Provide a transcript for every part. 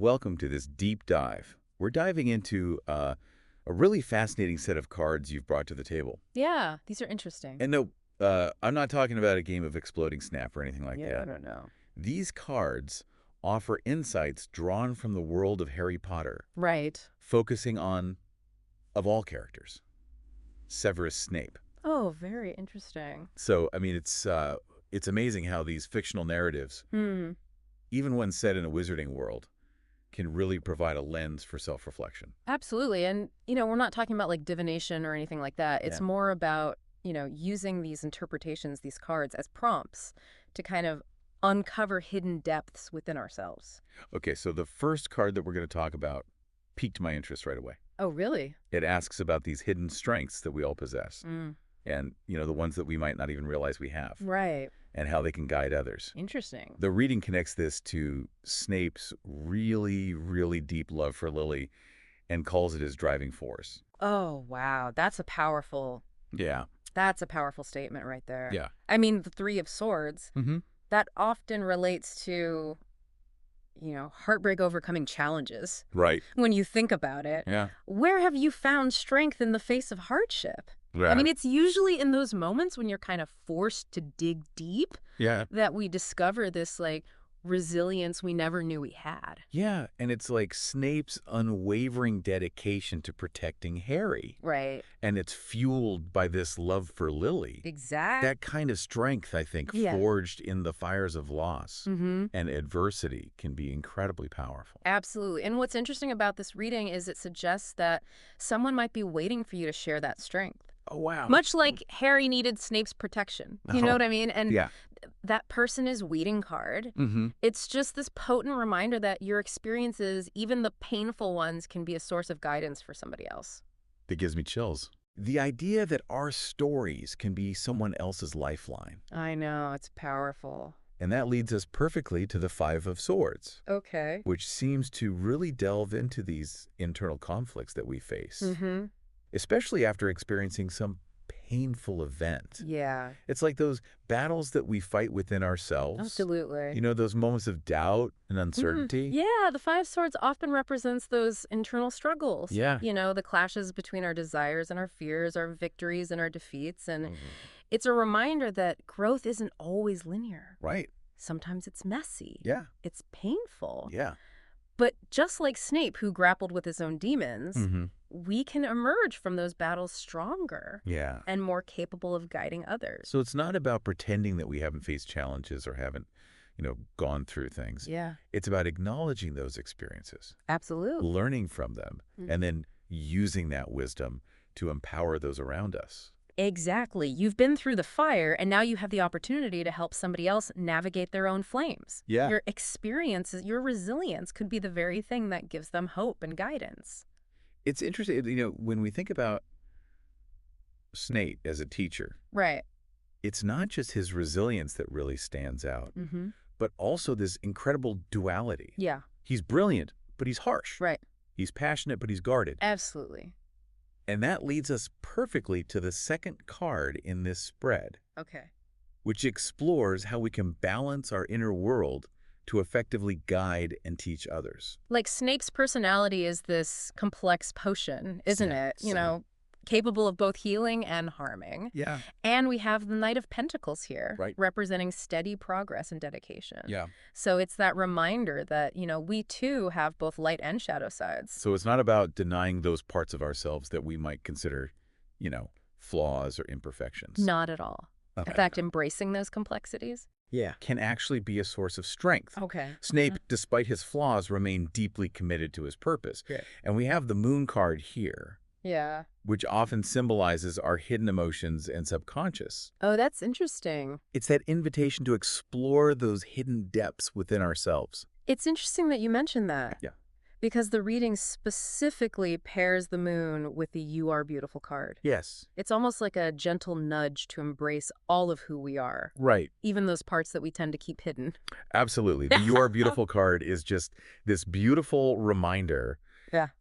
welcome to this deep dive. We're diving into a really fascinating set of cards you've brought to the table. Yeah, these are interesting. And no, I'm not talking about a game of exploding snap or anything like that. Yeah, I don't know. These cards offer insights drawn from the world of Harry Potter, Right. focusing on, of all characters, Severus Snape. Oh, very interesting. So, I mean, it's amazing how these fictional narratives, even when set in a wizarding world, can really provide a lens for self-reflection. Absolutely. And, we're not talking about like divination or anything like that. It's more about, using these interpretations, these cards as prompts to kind of uncover hidden depths within ourselves. Okay, so the first card that we're going to talk about piqued my interest right away. Oh, really? It asks about these hidden strengths that we all possess. And, the ones that we might not even realize we have. Right. And how they can guide others. Interesting. The reading connects this to Snape's really, really deep love for Lily and calls it his driving force. Oh, wow. That's a powerful statement right there. Yeah. I mean, the Three of Swords, that often relates to, heartbreak overcoming challenges. Right. When you think about it. Yeah. Where have you found strength in the face of hardship? Yeah. I mean, it's usually in those moments when you're kind of forced to dig deep that we discover this, like, resilience we never knew we had. Yeah, and it's like Snape's unwavering dedication to protecting Harry. Right. And it's fueled by this love for Lily. Exactly. That kind of strength, I think, forged in the fires of loss and adversity can be incredibly powerful. Absolutely. And what's interesting about this reading is it suggests that someone might be waiting for you to share that strength. Oh, wow. Much like Harry needed Snape's protection. You know what I mean? And that person is Weeding card. It's just this potent reminder that your experiences, even the painful ones, can be a source of guidance for somebody else. That gives me chills. The idea that our stories can be someone else's lifeline. I know, it's powerful. And that leads us perfectly to the Five of Swords. Okay. Which seems to really delve into these internal conflicts that we face. Especially after experiencing some painful event. Yeah. It's like those battles that we fight within ourselves. Absolutely. Those moments of doubt and uncertainty. Yeah, the Five Swords often represents those internal struggles. Yeah. The clashes between our desires and our fears, our victories and our defeats. And it's a reminder that growth isn't always linear. Right. Sometimes it's messy. Yeah. It's painful. Yeah. But just like Snape, who grappled with his own demons, we can emerge from those battles stronger and more capable of guiding others. So it's not about pretending that we haven't faced challenges or haven't, gone through things. Yeah. It's about acknowledging those experiences. Absolutely. Learning from them and then using that wisdom to empower those around us. Exactly. You've been through the fire, and now you have the opportunity to help somebody else navigate their own flames. Yeah. Your experiences, your resilience could be the very thing that gives them hope and guidance. It's interesting, when we think about Snape as a teacher. Right. It's not just his resilience that really stands out, but also this incredible duality. Yeah. He's brilliant, but he's harsh. Right. He's passionate, but he's guarded. Absolutely. And that leads us perfectly to the second card in this spread. Okay. Which explores how we can balance our inner world to effectively guide and teach others. Like Snape's personality is this complex potion, isn't it? Capable of both healing and harming. Yeah. And we have the Knight of Pentacles here, right, representing steady progress and dedication. Yeah. So it's that reminder that, we too have both light and shadow sides. So it's not about denying those parts of ourselves that we might consider, flaws or imperfections. Not at all. Okay. In fact, embracing those complexities can actually be a source of strength. Okay. Snape, despite his flaws, remained deeply committed to his purpose. Okay. And we have the Moon card here. Yeah. Which often symbolizes our hidden emotions and subconscious. Oh, that's interesting. It's that invitation to explore those hidden depths within ourselves. It's interesting that you mentioned that. Yeah. Because the reading specifically pairs the Moon with the You Are Beautiful card. Yes. It's almost like a gentle nudge to embrace all of who we are. Right. Even those parts that we tend to keep hidden. Absolutely. The You Are Beautiful card is just this beautiful reminder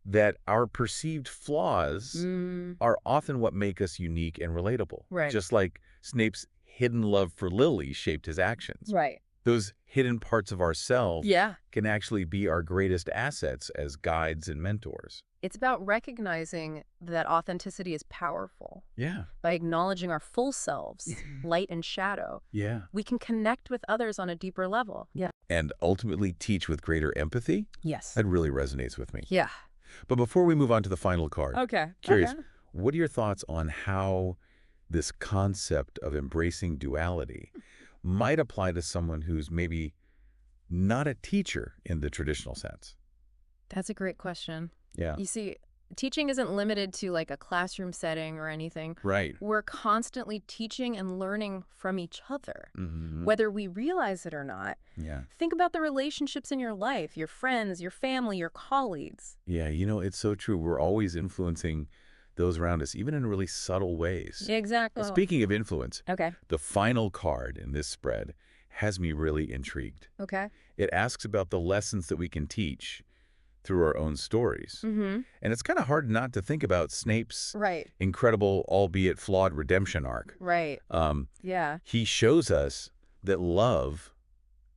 that our perceived flaws are often what make us unique and relatable. Right. Just like Snape's hidden love for Lily shaped his actions. Right. Those hidden parts of ourselves Yeah. can actually be our greatest assets as guides and mentors. It's about recognizing that authenticity is powerful. Yeah. By acknowledging our full selves, light and shadow, Yeah. we can connect with others on a deeper level. Yeah. And ultimately teach with greater empathy? Yes. That really resonates with me. Yeah. But before we move on to the final card, curious, Okay. what are your thoughts on how this concept of embracing duality might apply to someone who's maybe not a teacher in the traditional sense? That's a great question. Yeah. You see, teaching isn't limited to like a classroom setting or anything. Right. We're constantly teaching and learning from each other, Mm-hmm. whether we realize it or not. Yeah. Think about the relationships in your life, your friends, your family, your colleagues. Yeah, it's so true. We're always influencing those around us, even in really subtle ways. Exactly. Speaking of influence, Okay. the final card in this spread has me really intrigued. Okay. It asks about the lessons that we can teach through our own stories. Mm-hmm. And it's kind of hard not to think about Snape's Right. incredible, albeit flawed, redemption arc. Right. Yeah. He shows us that love,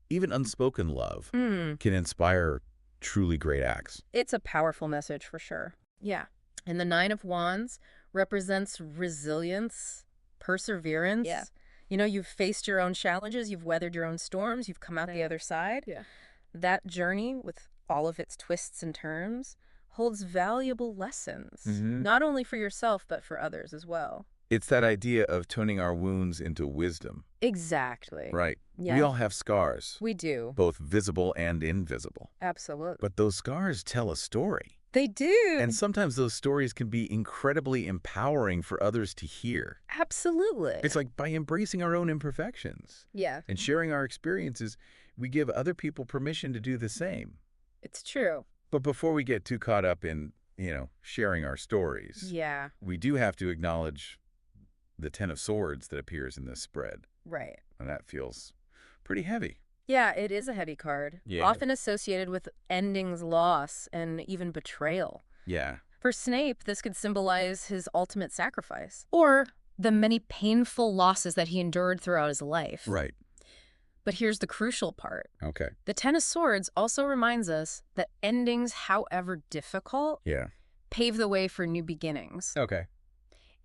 even unspoken love, can inspire truly great acts. It's a powerful message for sure. Yeah. And the Nine of Wands represents resilience, perseverance. Yeah. You've faced your own challenges, you've weathered your own storms, you've come out the other side. Yeah. That journey, with all of its twists and turns, holds valuable lessons, not only for yourself, but for others as well. It's that idea of turning our wounds into wisdom. Exactly. Right. Yeah. We all have scars, We do. both visible and invisible. Absolutely. But those scars tell a story. They do. And sometimes those stories can be incredibly empowering for others to hear. Absolutely. It's like by embracing our own imperfections Yeah. and sharing our experiences, we give other people permission to do the same. It's true. But before we get too caught up in, sharing our stories, Yeah. we do have to acknowledge the Ten of Swords that appears in this spread. Right. And that feels pretty heavy. Yeah, it is a heavy card, Yeah. often associated with endings, loss, and even betrayal. Yeah. For Snape, this could symbolize his ultimate sacrifice, or the many painful losses that he endured throughout his life. Right. But here's the crucial part. Okay. The Ten of Swords also reminds us that endings, however difficult, Yeah. pave the way for new beginnings. Okay.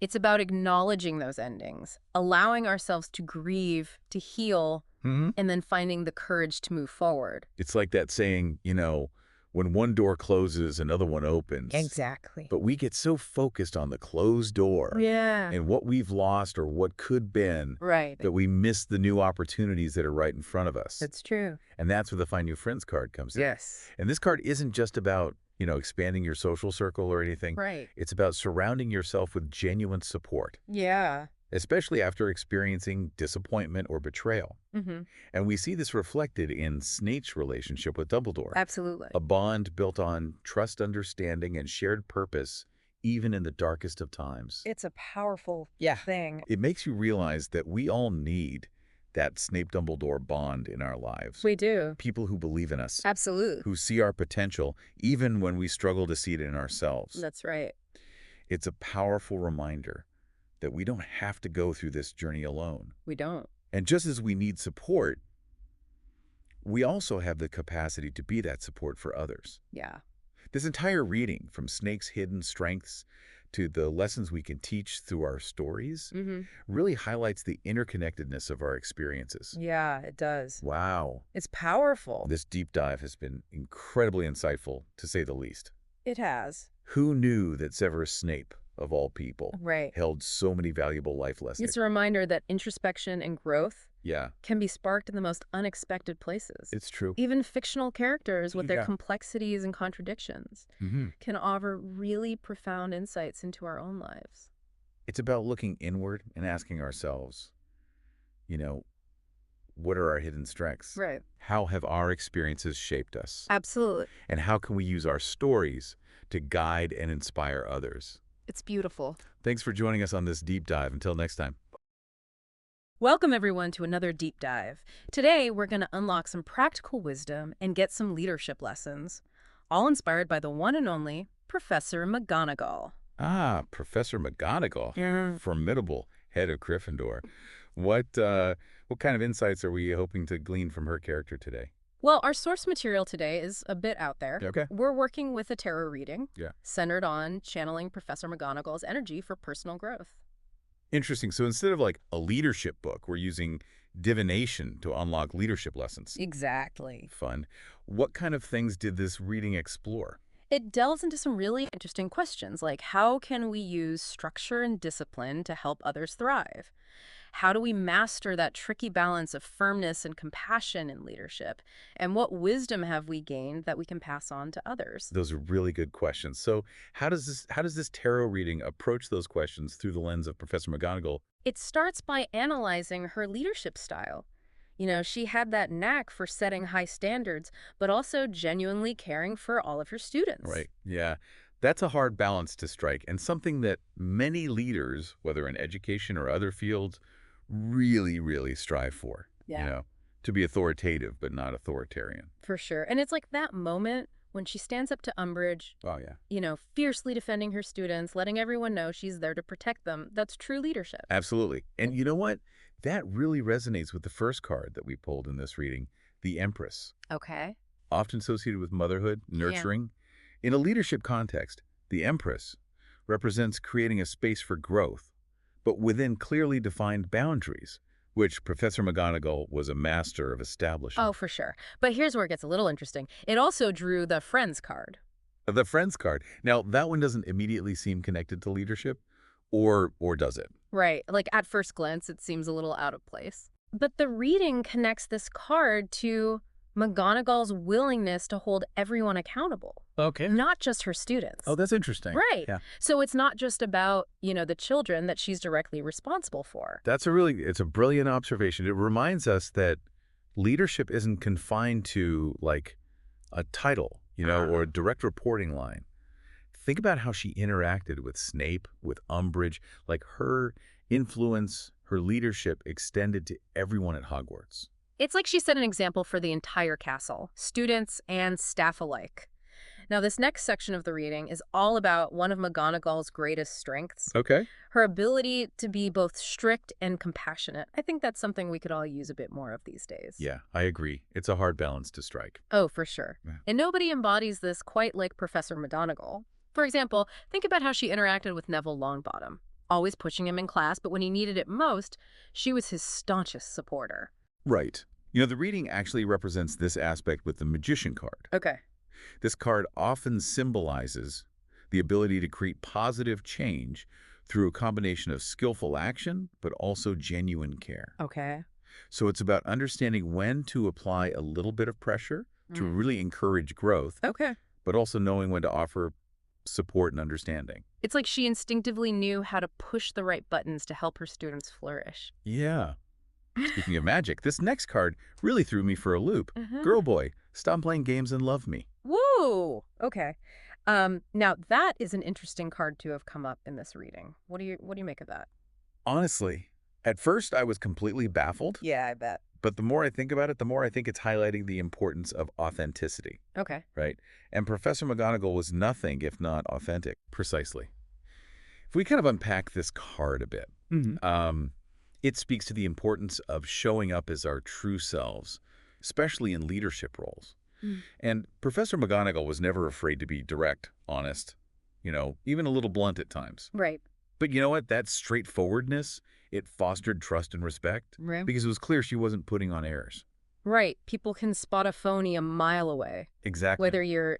It's about acknowledging those endings, allowing ourselves to grieve, to heal, and then finding the courage to move forward. It's like that saying, when one door closes, another one opens. Exactly. But we get so focused on the closed door Yeah. and what we've lost or what could been Right. that we miss the new opportunities that are right in front of us. That's true. And that's where the Find New Friends card comes in. Yes. And this card isn't just about, expanding your social circle or anything. Right. It's about surrounding yourself with genuine support, Yeah. especially after experiencing disappointment or betrayal. Mm-hmm. And we see this reflected in Snape's relationship with Dumbledore. Absolutely. A bond built on trust, understanding, and shared purpose, even in the darkest of times. It's a powerful thing. It makes you realize that we all need that Snape-Dumbledore bond in our lives. We do. People who believe in us, Absolutely. who see our potential, even when we struggle to see it in ourselves. That's right. It's a powerful reminder that we don't have to go through this journey alone. We don't. And just as we need support, we also have the capacity to be that support for others. Yeah. This entire reading, from Snape's hidden strengths to the lessons we can teach through our stories, really highlights the interconnectedness of our experiences. Yeah, it does. Wow. It's powerful. This deep dive has been incredibly insightful, to say the least. It has. Who knew that Severus Snape, of all people, Right. held so many valuable life lessons? It's a reminder that introspection and growth Yeah, can be sparked in the most unexpected places. it's true. Even fictional characters with their Yeah. complexities and contradictions can offer really profound insights into our own lives. It's about looking inward and asking ourselves, what are our hidden strengths? Right. How have our experiences shaped us? Absolutely. And how can we use our stories to guide and inspire others? It's beautiful. Thanks for joining us on this deep dive. Until next time. Welcome, everyone, to another deep dive. Today, we're going to unlock some practical wisdom and get some leadership lessons, all inspired by the one and only Professor McGonagall. Ah, Professor McGonagall. Yeah. Formidable head of Gryffindor. What kind of insights are we hoping to glean from her character today? Well, our source material today is a bit out there. Okay. We're working with a tarot reading Yeah. centered on channeling Professor McGonagall's energy for personal growth. Interesting. So instead of like a leadership book, we're using divination to unlock leadership lessons. Exactly. Fun. What kind of things did this reading explore? It delves into some really interesting questions, like how can we use structure and discipline to help others thrive? How do we master that tricky balance of firmness and compassion in leadership? And what wisdom have we gained that we can pass on to others? Those are really good questions. So how does this tarot reading approach those questions through the lens of Professor McGonagall? It starts by analyzing her leadership style. You know, she had that knack for setting high standards, but also genuinely caring for all of her students. Right. Yeah. That's a hard balance to strike, and something that many leaders, whether in education or other fields, really, really strive for. Yeah. To be authoritative but not authoritarian. For sure. And it's like that moment when she stands up to Umbridge, Oh, yeah. fiercely defending her students, letting everyone know she's there to protect them. That's true leadership. Absolutely. And you know what? That really resonates with the first card that we pulled in this reading, the Empress, Okay. often associated with motherhood, Yeah. nurturing. In a leadership context, the Empress represents creating a space for growth, but within clearly defined boundaries, which Professor McGonagall was a master of establishing. Oh, for sure. But here's where it gets a little interesting. It also drew the Friends card. The Friends card. Now, that one doesn't immediately seem connected to leadership, or does it? Right. Like at first glance, it seems a little out of place. But the reading connects this card to McGonagall's willingness to hold everyone accountable, Okay. not just her students. Oh, that's interesting. Right. Yeah. So it's not just about, the children that she's directly responsible for. It's a brilliant observation. It reminds us that leadership isn't confined to like a title, or a direct reporting line. Think about how she interacted with Snape, with Umbridge, like her influence, her leadership extended to everyone at Hogwarts. It's like she set an example for the entire castle, students and staff alike. Now, this next section of the reading is all about one of McGonagall's greatest strengths, Okay. her ability to be both strict and compassionate. I think that's something we could all use a bit more of these days. Yeah, I agree. It's a hard balance to strike. Oh, for sure. Yeah. And nobody embodies this quite like Professor McGonagall. For example, think about how she interacted with Neville Longbottom, always pushing him in class, but when he needed it most, she was his staunchest supporter. Right. The reading actually represents this aspect with the Magician card. Okay. This card often symbolizes the ability to create positive change through a combination of skillful action, but also genuine care. Okay. So it's about understanding when to apply a little bit of pressure to really encourage growth, Okay. but also knowing when to offer support and understanding. It's like she instinctively knew how to push the right buttons to help her students flourish. Yeah. Speaking of magic, this next card really threw me for a loop. Mhm. Girl boy, stop playing games and love me. Woo! Okay. Now that is an interesting card to have come up in this reading. What do you make of that? Honestly, at first I was completely baffled, Yeah, I bet. but the more I think about it, the more I think it's highlighting the importance of authenticity, Okay. right? And Professor McGonagall was nothing if not authentic, precisely. If we kind of unpack this card a bit, it speaks to the importance of showing up as our true selves, especially in leadership roles. And Professor McGonagall was never afraid to be direct, honest, even a little blunt at times. Right. But you know what? That straightforwardness, it fostered trust and respect Right. because it was clear she wasn't putting on airs. Right. People can spot a phony a mile away. Exactly. Whether you're,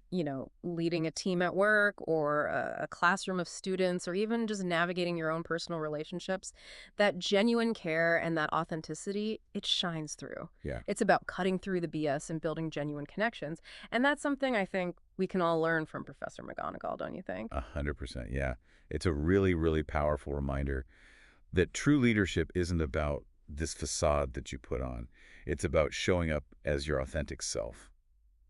leading a team at work or a classroom of students or even just navigating your own personal relationships, that genuine care and that authenticity, it shines through. Yeah. It's about cutting through the BS and building genuine connections. And that's something I think we can all learn from Professor McGonagall, don't you think? 100%, yeah. It's a really, really powerful reminder that true leadership isn't about this facade that you put on. It's about showing up as your authentic self.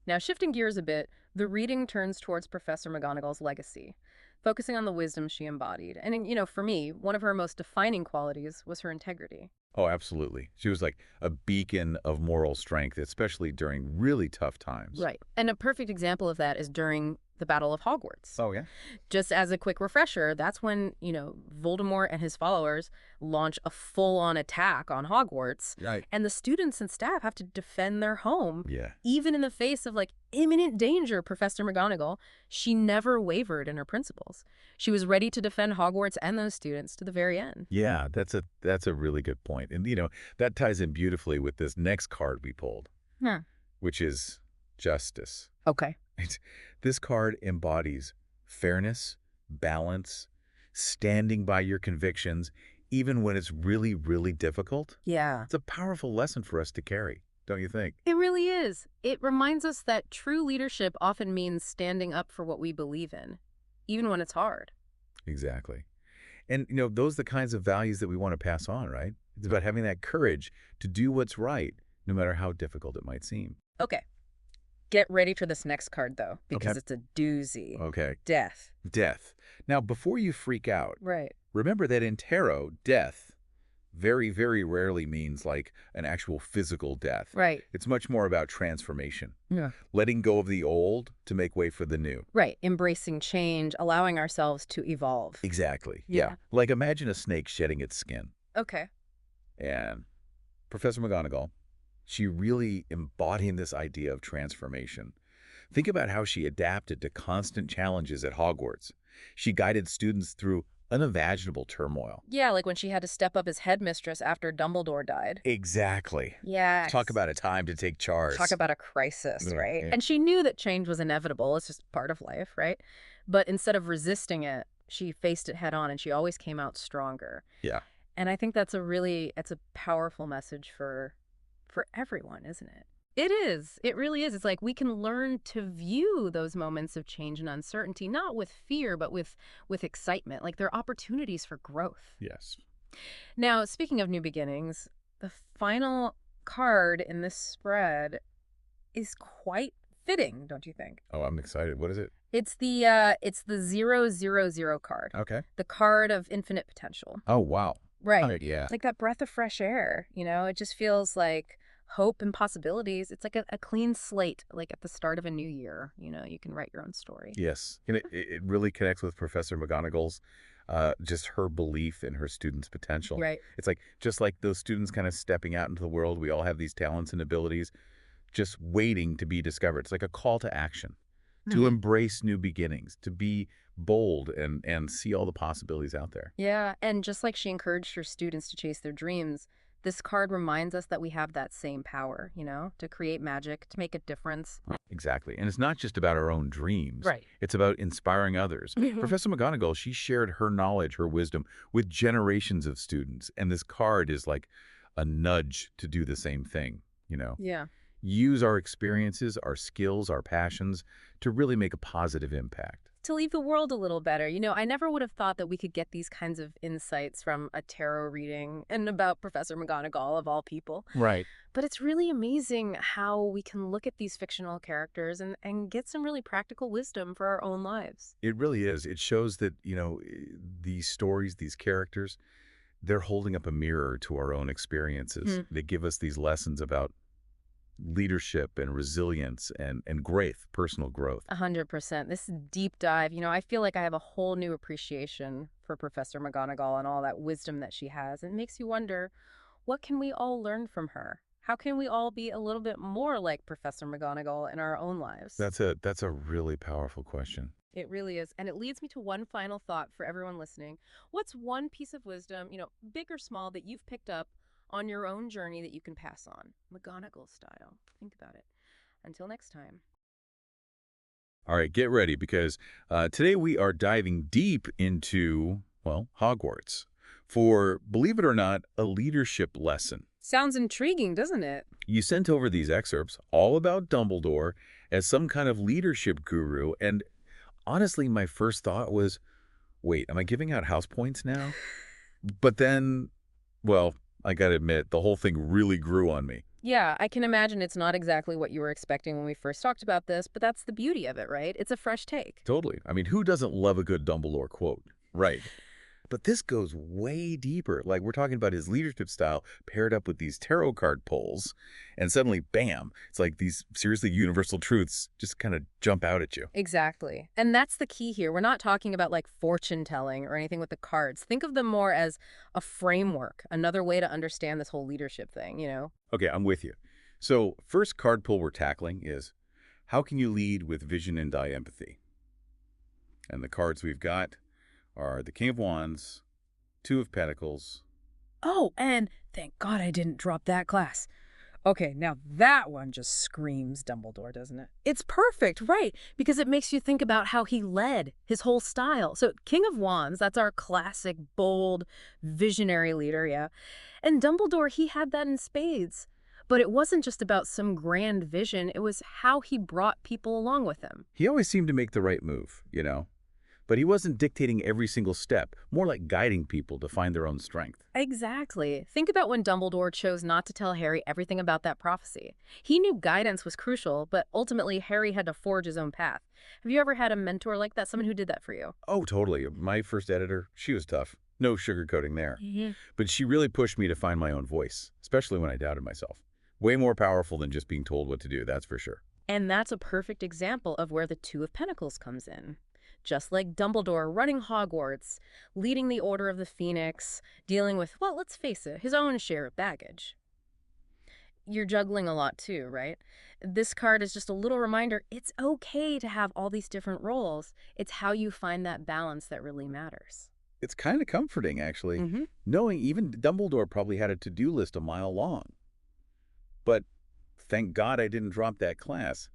Now, shifting gears a bit, the reading turns towards Professor McGonagall's legacy, focusing on the wisdom she embodied. And, for me, one of her most defining qualities was her integrity. Oh, absolutely. She was like a beacon of moral strength, especially during really tough times. Right. And a perfect example of that is during the Battle of Hogwarts. Oh, yeah? Just as a quick refresher, that's when, Voldemort and his followers launch a full-on attack on Hogwarts. Right. And the students and staff have to defend their home. Yeah. Even in the face of, imminent danger, Professor McGonagall, she never wavered in her principles. She was ready to defend Hogwarts and those students to the very end. Yeah, that's a really good point. And, that ties in beautifully with this next card we pulled, which is justice. Okay. This card embodies fairness, balance, standing by your convictions, even when it's really, really difficult. Yeah. It's a powerful lesson for us to carry, don't you think? It really is. It reminds us that true leadership often means standing up for what we believe in, even when it's hard. Exactly. And, those are the kinds of values that we want to pass on, right? It's about having that courage to do what's right, no matter how difficult it might seem. Okay. Get ready for this next card, though, because Okay. it's a doozy. Okay. Death. Death. Now, before you freak out, Right. remember that in tarot, death very, very rarely means like an actual physical death. Right. It's much more about transformation. Yeah. Letting go of the old to make way for the new. Right. Embracing change, allowing ourselves to evolve. Exactly. Yeah. Like imagine a snake shedding its skin. Okay. And Professor McGonagall, she really embodied this idea of transformation. Think about how she adapted to constant challenges at Hogwarts. She guided students through unimaginable turmoil. Yeah, like when she had to step up as headmistress after Dumbledore died. Exactly. Yeah. Talk about a time to take charge. Talk about a crisis, Yeah, right? yeah. And she knew that change was inevitable. It's just part of life, right? But instead of resisting it, she faced it head on, and she always came out stronger. Yeah. And I think it's a powerful message for everyone, isn't it? It is. It really is. It's like we can learn to view those moments of change and uncertainty, not with fear, but with excitement. Like they're opportunities for growth. Yes. Now, speaking of new beginnings, the final card in this spread is quite fitting, don't you think? Oh, I'm excited. What is it? It's the 000 card. Okay. The card of infinite potential. Oh, wow. Right. Yeah. Like that breath of fresh air, it just feels like hope and possibilities. It's like a clean slate, like at the start of a new year. You can write your own story. Yes. And it really connects with Professor McGonagall's, just her belief in her students' potential. Right. It's like, just like those students kind of stepping out into the world, we all have these talents and abilities just waiting to be discovered. It's like a call to action, to embrace new beginnings, to be bold and see all the possibilities out there. Yeah, and just like she encouraged her students to chase their dreams, this card reminds us that we have that same power, to create magic, to make a difference. Exactly. And it's not just about our own dreams. Right. It's about inspiring others. Professor McGonagall, she shared her knowledge, her wisdom with generations of students. And this card is like a nudge to do the same thing, Yeah. Use our experiences, our skills, our passions to really make a positive impact. To leave the world a little better. I never would have thought that we could get these kinds of insights from a tarot reading and about Professor McGonagall, of all people. Right. But it's really amazing how we can look at these fictional characters and get some really practical wisdom for our own lives. It really is. It shows that, these stories, these characters, they're holding up a mirror to our own experiences. They give us these lessons about leadership and resilience and growth, personal growth. 100%. This deep dive, I feel like I have a whole new appreciation for Professor McGonagall and all that wisdom that she has. It makes you wonder, what can we all learn from her? How can we all be a little bit more like Professor McGonagall in our own lives? That's a really powerful question. It really is. And it leads me to one final thought for everyone listening. What's one piece of wisdom, big or small, that you've picked up on your own journey that you can pass on, McGonagall style? Think about it. Until next time. All right, get ready, because today we are diving deep into, Hogwarts for, believe it or not, a leadership lesson. Sounds intriguing, doesn't it? You sent over these excerpts all about Dumbledore as some kind of leadership guru, and honestly, my first thought was, wait, am I giving out house points now? But then, I gotta admit, the whole thing really grew on me. Yeah, I can imagine it's not exactly what you were expecting when we first talked about this, but that's the beauty of it, right? It's a fresh take. Totally. I mean, who doesn't love a good Dumbledore quote? Right. But this goes way deeper. Like, we're talking about his leadership style paired up with these tarot card pulls, and suddenly, bam, it's like these seriously universal truths just kind of jump out at you. Exactly. And that's the key here. We're not talking about like fortune telling or anything with the cards. Think of them more as a framework, another way to understand this whole leadership thing, you know? Okay, I'm with you. So, first card pull we're tackling is, how can you lead with vision and empathy? And the cards we've got are the King of Wands, Two of Pentacles. Oh, and thank God I didn't drop that class. Okay, now that one just screams Dumbledore, doesn't it? It's perfect, right? Because it makes you think about how he led, his whole style. So King of Wands, that's our classic, bold, visionary leader, yeah. And Dumbledore, he had that in spades. But it wasn't just about some grand vision. It was how he brought people along with him. He always seemed to make the right move, you know? But he wasn't dictating every single step, more like guiding people to find their own strength. Exactly. Think about when Dumbledore chose not to tell Harry everything about that prophecy. He knew guidance was crucial, but ultimately Harry had to forge his own path. Have you ever had a mentor like that, someone who did that for you? Oh, totally. My first editor, she was tough. No sugarcoating there. Mm-hmm. But she really pushed me to find my own voice, especially when I doubted myself. Way more powerful than just being told what to do, that's for sure. And that's a perfect example of where the Two of Pentacles comes in. Just like Dumbledore running Hogwarts, leading the Order of the Phoenix, dealing with, well, let's face it, his own share of baggage. You're juggling a lot too, right? This card is just a little reminder, it's okay to have all these different roles. It's how you find that balance that really matters. It's kind of comforting, actually, Mm-hmm. knowing even Dumbledore probably had a to-do list a mile long. But thank God I didn't drop that class.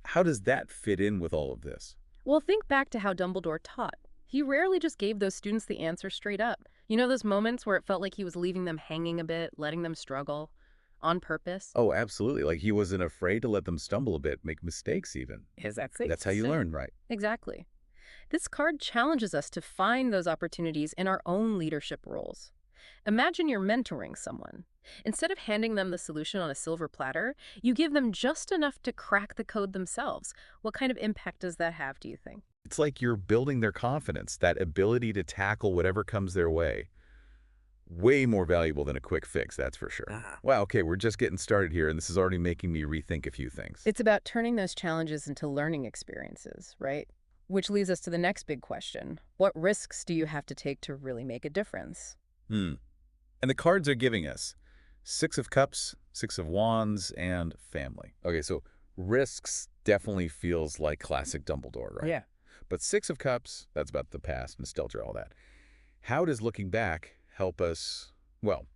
How does that fit in with all of this? Well, think back to how Dumbledore taught. He rarely just gave those students the answer straight up. You know those moments where it felt like he was leaving them hanging a bit, letting them struggle, on purpose? Oh, absolutely. Like he wasn't afraid to let them stumble a bit, make mistakes even. Is that safe? That's how you learn, right? Exactly. This card challenges us to find those opportunities in our own leadership roles. Imagine you're mentoring someone. Instead of handing them the solution on a silver platter, you give them just enough to crack the code themselves. What kind of impact does that have, do you think? It's like you're building their confidence, that ability to tackle whatever comes their way. Way more valuable than a quick fix, that's for sure. Wow, okay, we're just getting started here, and this is already making me rethink a few things. It's about turning those challenges into learning experiences, right? Which leads us to the next big question. What risks do you have to take to really make a difference? And the cards are giving us Six of Cups, Six of Wands, and family. Okay, so risks definitely feels like classic Dumbledore, right? Yeah. But Six of Cups, that's about the past, nostalgia, all that. How does looking back help us, well,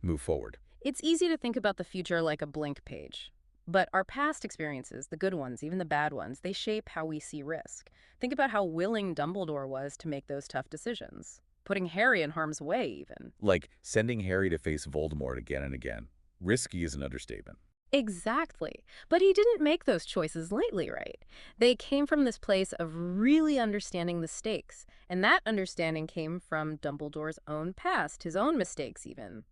move forward? It's easy to think about the future like a blank page. But our past experiences, the good ones, even the bad ones, they shape how we see risk. Think about how willing Dumbledore was to make those tough decisions. Putting Harry in harm's way, even. Like sending Harry to face Voldemort again and again. Risky is an understatement. Exactly. But he didn't make those choices lightly, right? They came from this place of really understanding the stakes. And that understanding came from Dumbledore's own past, his own mistakes even.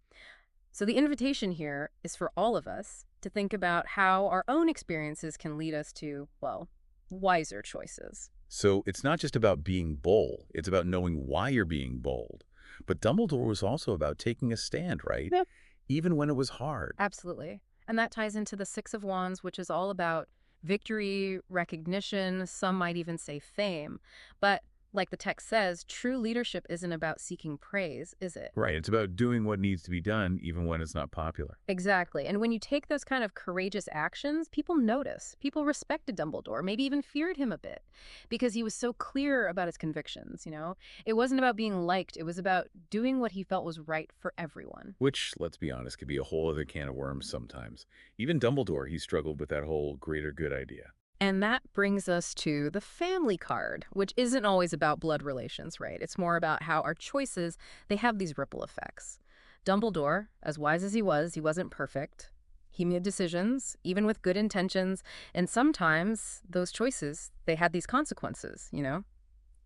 So the invitation here is for all of us to think about how our own experiences can lead us to, well, wiser choices. So it's not just about being bold. It's about knowing why you're being bold. But Dumbledore was also about taking a stand, right? Yeah. Even when it was hard. Absolutely. And that ties into the Six of Wands, which is all about victory, recognition, some might even say fame. But like the text says, true leadership isn't about seeking praise, is it? Right. It's about doing what needs to be done, even when it's not popular. Exactly. And when you take those kind of courageous actions, people notice. People respected Dumbledore, maybe even feared him a bit, because he was so clear about his convictions, you know? It wasn't about being liked. It was about doing what he felt was right for everyone. Which, let's be honest, could be a whole other can of worms sometimes. Even Dumbledore, he struggled with that whole greater good idea. And that brings us to the family card, which isn't always about blood relations, right? It's more about how our choices, they have these ripple effects. Dumbledore, as wise as he wasn't perfect. He made decisions, even with good intentions, and sometimes those choices, they had these consequences, you know?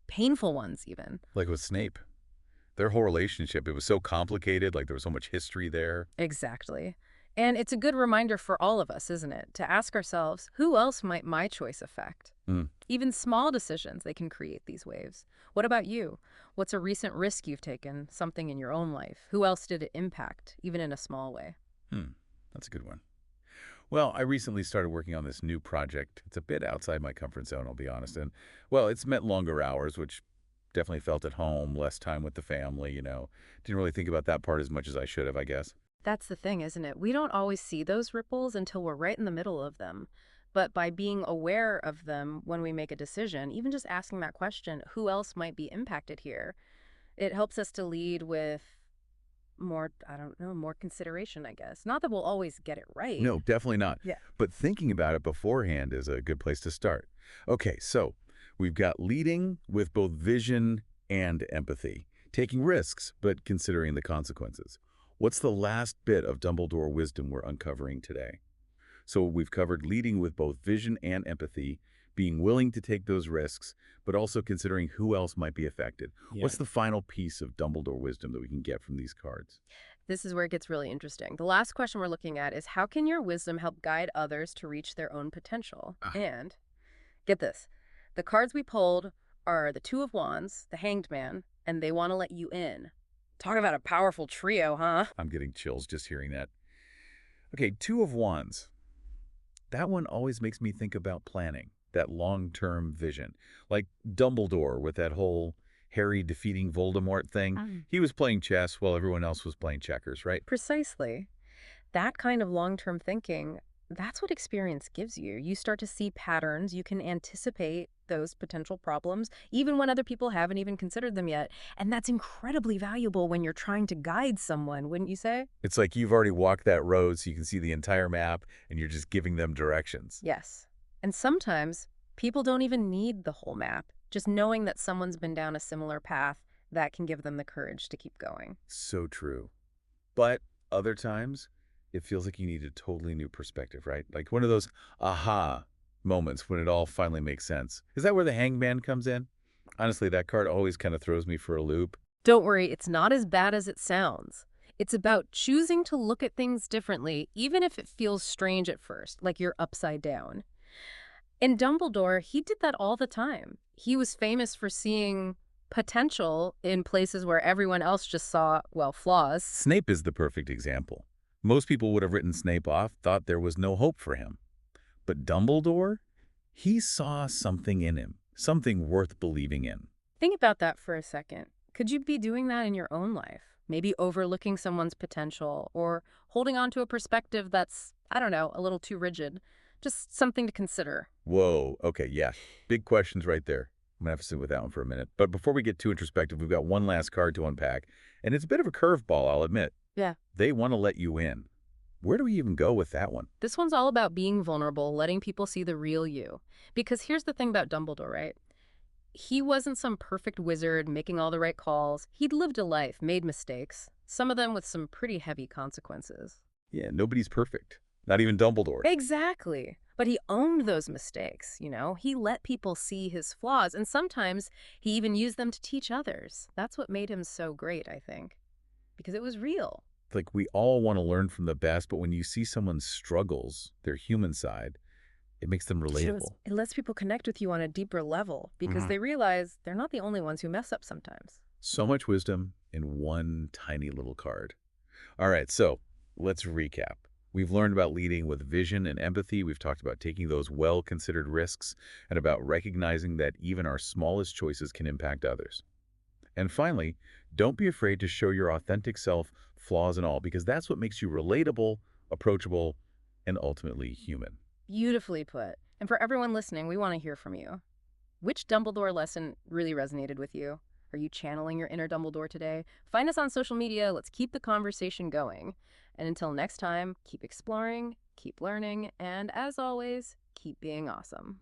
Painful ones, even. Like with Snape. Their whole relationship, it was so complicated, like there was so much history there. Exactly. And it's a good reminder for all of us, isn't it, to ask ourselves, who else might my choice affect? Even small decisions, they can create these waves. What about you? What's a recent risk you've taken, something in your own life? Who else did it impact, even in a small way? That's a good one. Well, I recently started working on this new project. It's a bit outside my comfort zone, I'll be honest. And, well, it's meant longer hours, which definitely felt at home, less time with the family, Didn't really think about that part as much as I should have, I guess. That's the thing, isn't it? We don't always see those ripples until we're right in the middle of them. But by being aware of them when we make a decision, even just asking that question, who else might be impacted here, it helps us to lead with more, I don't know, more consideration, I guess. Not that we'll always get it right. No, definitely not. Yeah. But thinking about it beforehand is a good place to start. Okay, so we've got leading with both vision and empathy, taking risks, but considering the consequences. What's the last bit of Dumbledore wisdom we're uncovering today? So we've covered leading with both vision and empathy, being willing to take those risks, but also considering who else might be affected. Yeah. What's the final piece of Dumbledore wisdom that we can get from these cards? This is where it gets really interesting. The last question we're looking at is, how can your wisdom help guide others to reach their own potential? And get this, the cards we pulled are the Two of Wands, the Hanged Man, and they want to let you in. Talk about a powerful trio, huh? I'm getting chills just hearing that. Okay, Two of Wands. That one always makes me think about planning, that long-term vision. Like Dumbledore with that whole Harry defeating Voldemort thing. He was playing chess while everyone else was playing checkers, right? Precisely. That kind of long-term thinking, that's what experience gives you. You start to see patterns. You can anticipate those potential problems, even when other people haven't even considered them yet. And that's incredibly valuable when you're trying to guide someone, wouldn't you say? It's like you've already walked that road so you can see the entire map and you're just giving them directions. Yes. And sometimes people don't even need the whole map. Just knowing that someone's been down a similar path, that can give them the courage to keep going. So true. But other times, it feels like you need a totally new perspective, right? Like one of those aha moments when it all finally makes sense. Is that where the Hanged Man comes in? Honestly, that card always kind of throws me for a loop. Don't worry, it's not as bad as it sounds. It's about choosing to look at things differently, even if it feels strange at first, like you're upside down. And Dumbledore, he did that all the time. He was famous for seeing potential in places where everyone else just saw, well, flaws. Snape is the perfect example. Most people would have written Snape off, thought there was no hope for him. But Dumbledore, he saw something in him, something worth believing in. Think about that for a second. Could you be doing that in your own life? Maybe overlooking someone's potential or holding on to a perspective that's, I don't know, a little too rigid. Just something to consider. Whoa, okay, yeah. Big questions right there. I'm going to have to sit with that one for a minute. But before we get too introspective, we've got one last card to unpack. And it's a bit of a curveball, I'll admit. Yeah. They want to let you in. Where do we even go with that one? This one's all about being vulnerable, letting people see the real you. Because here's the thing about Dumbledore, right? He wasn't some perfect wizard making all the right calls. He'd lived a life, made mistakes, some of them with some pretty heavy consequences. Yeah, nobody's perfect. Not even Dumbledore. Exactly. But he owned those mistakes, you know? He let people see his flaws, and sometimes he even used them to teach others. That's what made him so great, I think. Because it was real. Like, we all want to learn from the best, but when you see someone's struggles, their human side, it makes them relatable. It lets people connect with you on a deeper level because they realize they're not the only ones who mess up sometimes. So much wisdom in one tiny little card. All right, so let's recap. We've learned about leading with vision and empathy. We've talked about taking those well-considered risks and about recognizing that even our smallest choices can impact others. And finally, don't be afraid to show your authentic self, flaws and all, because that's what makes you relatable, approachable, and ultimately human. Beautifully put. And for everyone listening, we want to hear from you. Which Dumbledore lesson really resonated with you? Are you channeling your inner Dumbledore today? Find us on social media. Let's keep the conversation going. And until next time, keep exploring, keep learning, and as always, keep being awesome.